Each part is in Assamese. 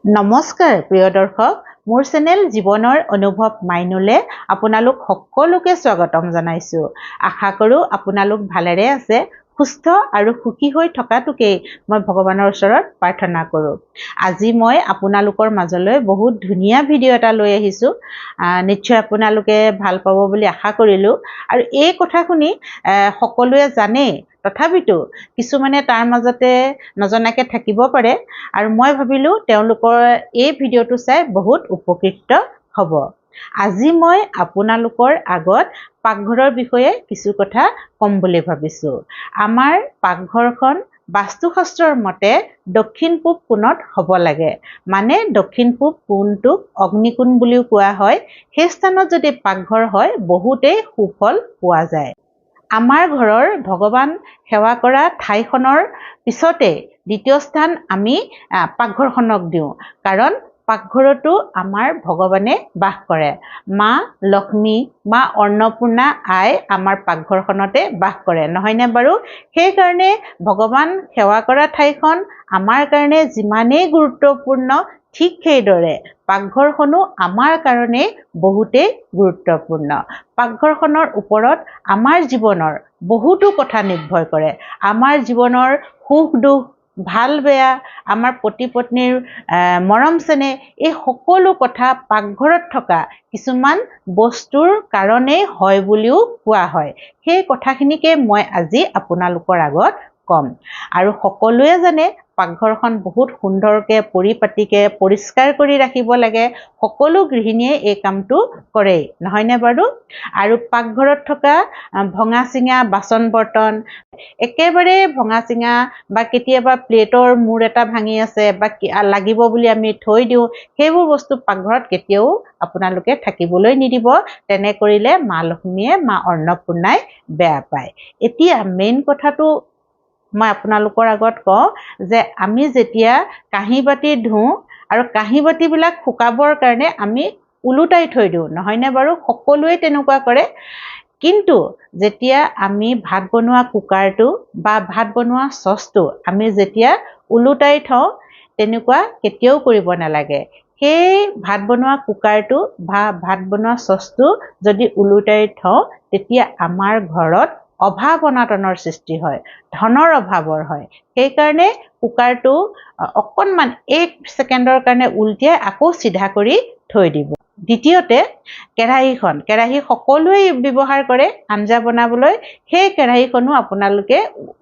নমস্কাৰ প্ৰিয় দৰ্শক, মোৰ চেনেল জীৱনৰ অনুভৱ মাইনুলে আপোনালোক সকলোকে স্বাগতম জনাইছোঁ। আশা কৰোঁ আপোনালোক ভালেৰে আছে, সুস্থ আৰু সুখী হৈ থকাটোকেই মই ভগৱানৰ ওচৰত প্ৰাৰ্থনা কৰোঁ। আজি মই আপোনালোকৰ মাজলৈ বহুত ধুনীয়া ভিডিঅ' এটা লৈ আহিছোঁ। নিশ্চয় আপোনালোকে ভাল পাব বুলি আশা কৰিলোঁ। আৰু এই কথা শুনি সকলোৱে জানেই, তথাপিতো কিছুমানে তাৰ মাজতে নজনাকৈ থাকিব পাৰে, আৰু মই ভাবিলোঁ তেওঁলোকৰ এই ভিডিঅ'টো চাই বহুত উপকৃত হ'ব। আজি মই আপোনালোকৰ আগত পাকঘৰৰ বিষয়ে কিছু কথা ক'ম বুলি ভাবিছোঁ। আমাৰ পাকঘৰখন বাস্তুশাস্ত্ৰৰ মতে দক্ষিণ পূব কোণত হ'ব লাগে। মানে দক্ষিণ পূব কোণটোক অগ্নিকোণ বুলিও কোৱা হয়। সেই স্থানত যদি পাকঘৰ হয় বহুতেই সুফল পোৱা যায়। আমাৰ ঘৰৰ ভগৱান সেৱা কৰা ঠাইখনৰ পিছতে দ্বিতীয় স্থান আমি পাকঘৰখনক দিওঁ, কাৰণ পাকঘৰতো আমাৰ ভগৱানে বাস কৰে। মা লক্ষ্মী, মা অন্নপূৰ্ণা আই আমাৰ পাকঘৰখনতে বাস কৰে, নহয়নে বাৰু? সেইকাৰণে ভগৱান সেৱা কৰা ঠাইখন আমাৰ কাৰণে যিমানেই গুৰুত্বপূৰ্ণ, ঠিক সেইদৰে পাকঘৰখনো আমাৰ কাৰণে বহুতেই গুৰুত্বপূৰ্ণ। পাকঘৰখনৰ ওপৰত আমাৰ জীৱনৰ বহুতো কথা নিৰ্ভৰ কৰে। আমাৰ জীৱনৰ সুখ দুখ, ভাল বেয়া, আমাৰ পতি পত্নীৰ মৰম চেনেহ, এই সকলো কথা পাকঘৰত থকা কিছুমান বস্তুৰ কাৰণেই হয় বুলিও কোৱা হয়। সেই কথাখিনিকে মই আজি আপোনালোকৰ আগত ক'ম। আৰু সকলোৱে জানে পাকঘৰখন বহুত সুন্দৰকৈ পৰিপাটিকৈ পৰিষ্কাৰ কৰি ৰাখিব লাগে। সকলো গৃহিণীয়ে এই কামটো কৰেই, নহয়নে বাৰু? আৰু পাকঘৰত থকা ভঙা চিঙা বাচন বৰ্তন, একেবাৰে ভঙা চিঙা বা কেতিয়াবা প্লেটৰ মূৰ এটা ভাঙি আছে বা লাগিব বুলি আমি থৈ দিওঁ, সেইবোৰ বস্তু পাকঘৰত কেতিয়াও আপোনালোকে থাকিবলৈ নিদিব। তেনে কৰিলে মা লক্ষ্মীয়ে, মা অন্নপূৰ্ণাই বেয়া পায়। এতিয়া মেইন কথাটো মই আপোনালোকৰ আগত কওঁ যে আমি যেতিয়া কাঁহী বাতি ধুওঁ আৰু কাঁহী বাতিবিলাক শুকাবৰ কাৰণে আমি ওলোটাই থৈ দিওঁ, নহয়নে বাৰু? সকলোৱে তেনেকুৱা কৰে। কিন্তু যেতিয়া আমি ভাত বনোৱা কুকাৰটো বা ভাত বনোৱা চচটো আমি যেতিয়া ওলোটাই থওঁ, তেনেকুৱা কেতিয়াও কৰিব নালাগে। সেই ভাত বনোৱা কুকাৰটো বা ভাত বনোৱা চচটো যদি ওলোটাই থওঁ, তেতিয়া আমাৰ ঘৰত অভাৱ অনাটনৰ সৃষ্টি হয়, ধনৰ অভাৱৰ হয়। সেইকাৰণে কুকাৰটো অকণমান 1 ছেকেণ্ডৰ কাৰণে উলটিয়াই আকৌ চিধা কৰি থৈ দিব। দ্বিতীয়তে কেৰাহী সকলোৱে ব্যৱহাৰ কৰে আঞ্জা বনাবলৈ। সেই কেৰাহীখনো আপোনালোকে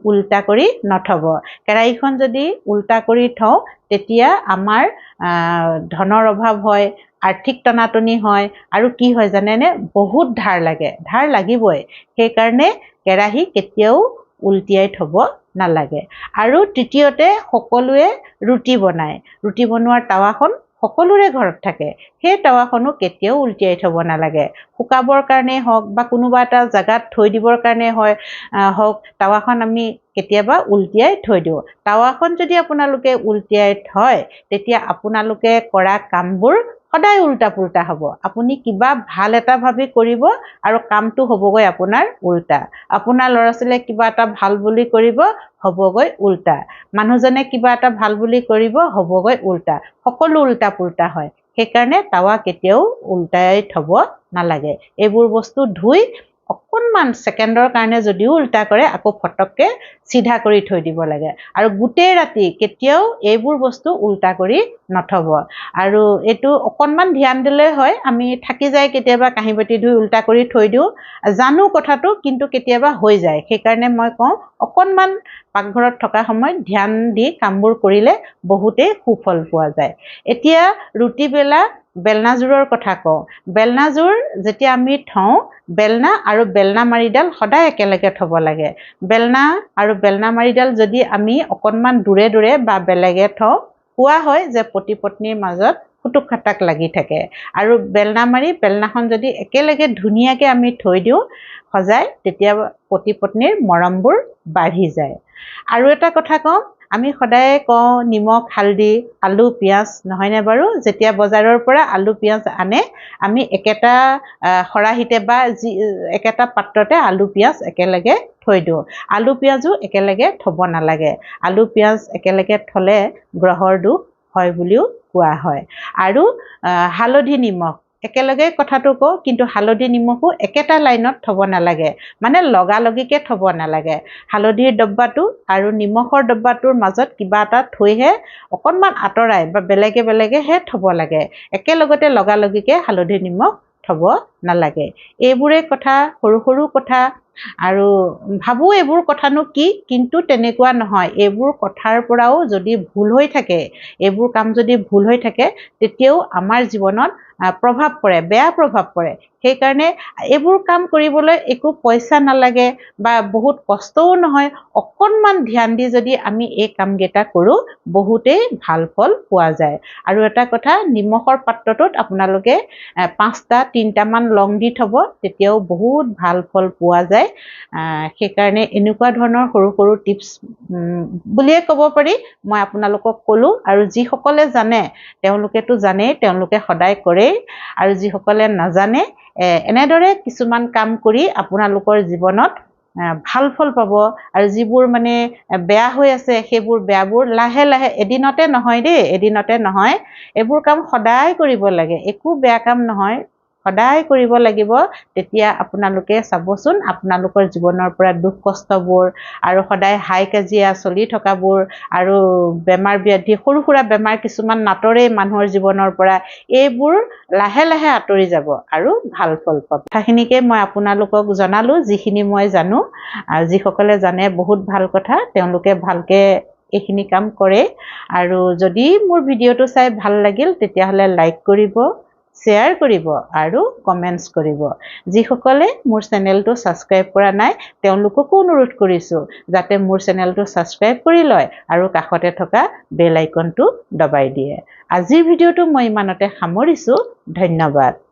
উল্টা কৰি নথব। কেৰাহীখন যদি উল্টা কৰি থওঁ, তেতিয়া আমাৰ ধনৰ অভাৱ হয়, আৰ্থিক টনাটনি হয়, আৰু কি হয় জানেনে? বহুত ধাৰ লাগে, ধাৰ লাগিবই। সেইকাৰণে কেৰাহী কেতিয়াও উলটিয়াই থব নালাগে। আৰু তৃতীয়তে সকলোৱে ৰুটি বনায়। ৰুটি বনোৱাৰ টাৱাখন সকলোৰে ঘৰত থাকে। সেই টাৱাখনো কেতিয়াও উলটিয়াই থব নালাগে। শুকাবৰ কাৰণেই হওক বা কোনোবা এটা জেগাত থৈ দিবৰ কাৰণে হওক, টাৱাখন আমি কেতিয়াবা উলটিয়াই থৈ দিওঁ। টাৱাখন যদি আপোনালোকে উলটিয়াই থয়, তেতিয়া আপোনালোকে কৰা কামবোৰ সদায় উল্টা পুল্টা হ'ব। আপুনি কিবা ভাল এটা ভাবি কৰিব আৰু কামটো হ'বগৈ আপোনাৰ উল্টা। আপোনাৰ ল'ৰা ছোৱালীয়ে কিবা এটা ভাল বুলি কৰিব, হ'বগৈ উল্টা। মানুহজনে কিবা এটা ভাল বুলি কৰিব, হ'বগৈ উল্টা। সকলো উল্টা পুল্টা হয়। সেইকাৰণে টাৱা কেতিয়াও উল্টাই থব নালাগে। এইবোৰ বস্তু ধুই অকণমান ছেকেণ্ডৰ কাৰণে যদিও উল্টা কৰে, আকৌ ফটককৈ চিধা কৰি থৈ দিব লাগে। আৰু গোটেই ৰাতি কেতিয়াও এইবোৰ বস্তু উল্টা কৰি নথব। আৰু এইটো অকণমান ধ্যান দিলে হয়। আমি থাকি যায় কেতিয়াবা কাঁহী বাতি ধুই উল্টা কৰি থৈ দিওঁ, জানো কথাটো, কিন্তু কেতিয়াবা হৈ যায়। সেইকাৰণে মই কওঁ অকণমান পাকঘৰত থকা সময়ত ধ্যান দি কামবোৰ কৰিলে বহুতেই সুফল পোৱা যায়। এতিয়া ৰুটি বেলা বেলনাযোৰৰ কথা কওঁ। বেলনাযোৰ যেতিয়া আমি থওঁ, বেলনা আৰু বেলনা মাৰিডাল সদায় একেলগে থ'ব লাগে। বেলনা আৰু বেলনা মাৰিডাল যদি আমি অকণমান দূৰে দূৰে বা বেলেগে থওঁ, কোৱা হয় যে পতি পত্নীৰ মাজত খুটুক খাটাক লাগি থাকে। আৰু বেলনা মাৰি বেলনাখন যদি একেলগে ধুনীয়াকৈ আমি থৈ দিওঁ সজাই, তেতিয়া পতি পত্নীৰ মৰমবোৰ বাঢ়ি যায়। আৰু এটা কথা কওঁ, আমি সদায় কওঁ নিমখ হালধি আলু পিঁয়াজ, নহয়নে বাৰু? যেতিয়া বজাৰৰ পৰা আলু পিঁয়াজ আনে, আমি একেটা খৰাহিতে বা একেটা পাত্ৰতে আলু পিঁয়াজ একেলগে থৈ দিওঁ। আলু পিঁয়াজো একেলগে থ'ব নালাগে। আলু পিঁয়াজ একেলগে থ'লে গ্ৰহৰ দোষ হয় বুলিও কোৱা হয়। আৰু হালধি নিমখ একেলগে কথাটো কওঁ, কিন্তু হালধি নিমখো একেটা লাইনত থ'ব নালাগে, মানে লগালগিকৈ থ'ব নালাগে। হালধিৰ ডব্বাটো আৰু নিমখৰ ডব্বাটোৰ মাজত কিবা এটা থৈহে অকণমান আঁতৰাই বা বেলেগে বেলেগেহে থ'ব লাগে। একেলগতে লগালগিকৈ হালধি নিমখ থ'ব নালাগে। এইবোৰে কথা, সৰু সৰু কথা, আৰু ভাবোঁ এইবোৰ কথানো কি, কিন্তু তেনেকুৱা নহয়। এইবোৰ কথাৰ পৰাও যদি ভুল হৈ থাকে, এইবোৰ কাম যদি ভুল হৈ থাকে, তেতিয়াও আমাৰ জীৱনত প্ৰভাৱ পৰে, বেয়া প্ৰভাৱ পৰে। সেইকাৰণে এইবোৰ কাম কৰিবলৈ একো পইচা নালাগে বা বহুত কষ্টও নহয়। অকণমান ধ্যান দি যদি আমি এই কামকেইটা কৰোঁ, বহুতেই ভাল ফল পোৱা যায়। আৰু এটা কথা, নিমখৰ পাত্ৰটোত আপোনালোকে 5টা 3টামান লং দি থ'ব, তেতিয়াও বহুত ভাল ফল পোৱা যায়। সেইকাৰণে এনেকুৱা ধৰণৰ সৰু সৰু টিপছ বুলিয়ে ক'ব পাৰি মই আপোনালোকক ক'লোঁ। আৰু যিসকলে জানে তেওঁলোকেতো জানেই, তেওঁলোকে সদায় কৰেই। আৰু যিসকলে নাজানে, এনেদৰে কিছুমান কাম কৰি আপোনালোকৰ জীৱনত ভাল ফল পাব। আৰু যিবোৰ মানে বেয়া হৈ আছে, সেইবোৰ বেয়াবোৰ লাহে লাহে, এদিনতে নহয় দেই, এদিনতে নহয়। এইবোৰ কাম সদায় কৰিব লাগে, একো বেয়া কাম নহয়, সদায় কৰিব লাগিব। তেতিয়া আপোনালোকে চাবচোন, আপোনালোকৰ জীৱনৰ পৰা দুখ কষ্টবোৰ আৰু সদায় হাই কাজিয়া চলি থকাবোৰ আৰু বেমাৰ ব্যাধি, সৰু সুৰা বেমাৰ কিছুমান নাটৰেই মানুহৰ জীৱনৰ পৰা, এইবোৰ লাহে লাহে আঁতৰি যাব আৰু ভাল ফল পাব। কথাখিনিকে মই আপোনালোকক জনালোঁ, যিখিনি মই জানো। আৰু যিসকলে জানে বহুত ভাল কথা, তেওঁলোকে ভালকৈ এইখিনি কাম কৰে। আৰু যদি মোৰ ভিডিঅ'টো চাই ভাল লাগিল, তেতিয়াহ'লে লাইক কৰিব, শ্বেয়াৰ কৰিব আৰু কমেণ্টছ কৰিব। যিসকলে মোৰ চেনেলটো ছাবস্ক্ৰাইব কৰা নাই, তেওঁলোককো অনুৰোধ কৰিছোঁ যাতে মোৰ চেনেলটো ছাবস্ক্ৰাইব কৰি লয় আৰু কাষতে থকা বেল আইকনটো দবাই দিয়ে। আজিৰ ভিডিঅ'টো মই ইমানতে সামৰিছোঁ। ধন্যবাদ।